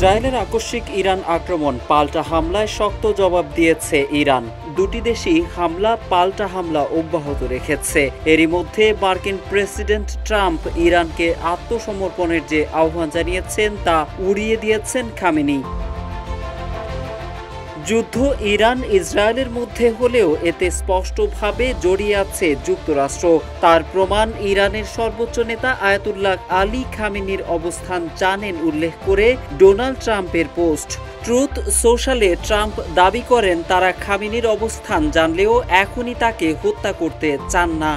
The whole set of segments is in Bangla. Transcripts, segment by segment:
ইসরায়েলের আকস্মিক ইরান আক্রমণ পাল্টা হামলায় শক্ত জবাব দিয়েছে ইরান। দুটি দেশই হামলা পাল্টা হামলা অব্যাহত রেখেছে। এরই মধ্যে মার্কিন প্রেসিডেন্ট ট্রাম্প ইরানকে আত্মসমর্পণের যে আহ্বান জানিয়েছেন তা উড়িয়ে দিয়েছেন খামেনি। যুদ্ধ ইরান ইসরায়েলের মধ্যে হলেও এতে স্পষ্টভাবে জড়িয়ে আছে যুক্তরাষ্ট্র। তার প্রমাণ ইরানের সর্বোচ্চ নেতা আয়াতুল্লাহ আলী খামেনির অবস্থান জানেন উল্লেখ করে ডোনাল্ড ট্রাম্পের পোস্ট। ট্রুথ সোশ্যালে ট্রাম্প দাবি করেন তারা খামেনির অবস্থান জানলেও এখনই তাকে হত্যা করতে চান না।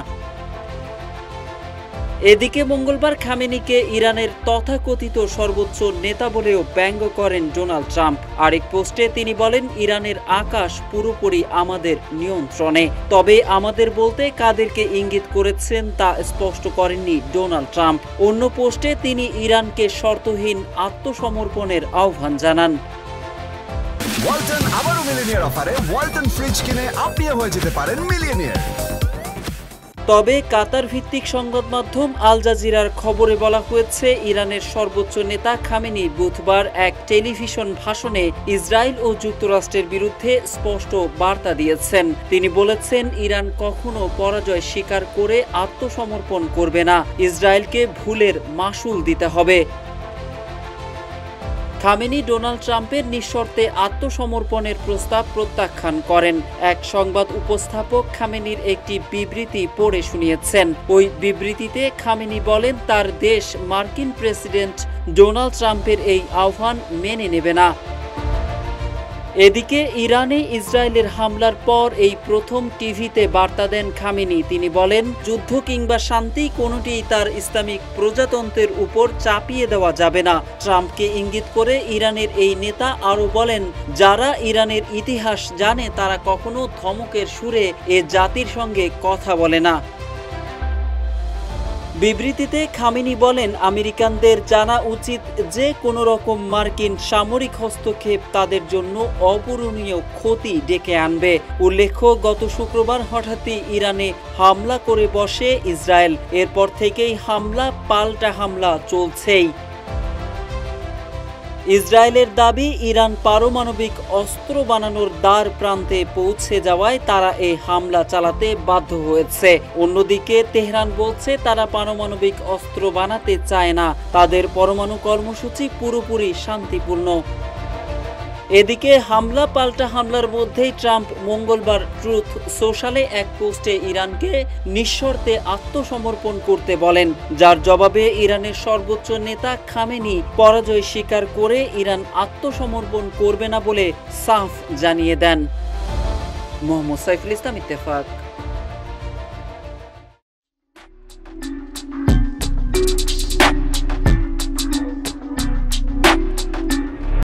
এদিকে মঙ্গলবার খামেনিকে ইরানের তথাকথিত সর্বোচ্চ নেতা বলেও ব্যঙ্গ করেন ডোনাল্ড ট্রাম্প। আরেক পোস্টে তিনি বলেন, ইরানের আকাশ পুরোপুরি আমাদের নিয়ন্ত্রণে। তবে আমাদের বলতে কাদেরকে ইঙ্গিত করেছেন তা স্পষ্ট করেননি ডোনাল্ড ট্রাম্প। অন্য পোস্টে তিনি ইরানকে শর্তহীন আত্মসমর্পণের আহ্বান জানান। ওয়ালটন আবারও মিলিয়নিয়ার অফারে ওয়ালটন ফ্রিজ কিনে আপনিও হয়ে যেতে পারেন মিলিয়নিয়ার। তবে কাতার ভিত্তিক সংবাদ মাধ্যম আল জাজিরার খবরে বলা হয়েছে, ইরানের সর্বোচ্চ নেতা খামেনি বুধবার এক টেলিভিশন ভাষণে ইসরায়েল ও যুক্তরাষ্ট্রের বিরুদ্ধে স্পষ্ট বার্তা দিয়েছেন। তিনি বলেছেন, ইরান কখনো পরাজয় স্বীকার করে আত্মসমর্পণ করবে না। ইসরায়েলকে ভুলের মাসুল দিতে হবে। খামেনি ডোনাল্ড ট্রাম্পের নিঃশর্তে আত্মসমর্পণের প্রস্তাব প্রত্যাখ্যান করেন। এক সংবাদ উপস্থাপক খামেনির একটি বিবৃতি পড়ে শুনিয়েছেন। ওই বিবৃতিতে খামেনি বলেন, তার দেশ মার্কিন প্রেসিডেন্ট ডোনাল্ড ট্রাম্পের এই আহ্বান মেনে নেবে না। এদিকে ইরানে ইসরায়েলের হামলার পর এই প্রথম টিভিতে বার্তা দেন খামেনি। তিনি বলেন, যুদ্ধ কিংবা শান্তি কোনোটিই তার ইসলামিক প্রজাতন্ত্রের উপর চাপিয়ে দেওয়া যাবে না। ট্রাম্পকে ইঙ্গিত করে ইরানের এই নেতা আরও বলেন, যারা ইরানের ইতিহাস জানে তারা কখনো ধমকের সুরে এ জাতির সঙ্গে কথা বলে না। বিবৃতিতে খামেনি বলেন, আমেরিকানদের জানা উচিত যে কোনো রকম মার্কিন সামরিক হস্তক্ষেপ তাদের জন্য অপূরণীয় ক্ষতি ডেকে আনবে। উল্লেখ্য, গত শুক্রবার হঠাৎই ইরানে হামলা করে বসে ইসরায়েল। এরপর থেকেই হামলা পাল্টা হামলা চলছেই। ইসরায়েলের দাবি, ইরান পারমাণবিক অস্ত্র বানানোর দ্বার প্রান্তে পৌঁছে যাওয়ায় তারা এই হামলা চালাতে বাধ্য হয়েছে। অন্যদিকে তেহরান বলছে তারা পারমাণবিক অস্ত্র বানাতে চায় না। তাদের পরমাণু কর্মসূচি পুরোপুরি শান্তিপূর্ণ। এদিকে হামলা পাল্টা হামলার মধ্যেই ট্রাম্প মঙ্গলবার ট্রুথ সোশ্যালে এক পোস্টে ইরানকে নিঃশর্তে আত্মসমর্পণ করতে বলেন, যার জবাবে ইরানের সর্বোচ্চ নেতা খামেনি পরাজয় স্বীকার করে ইরান আত্মসমর্পণ করবে না বলে সাফ জানিয়ে দেন। মোহাম্মদ সাইফুল ইসলাম, ইত্তেফাক।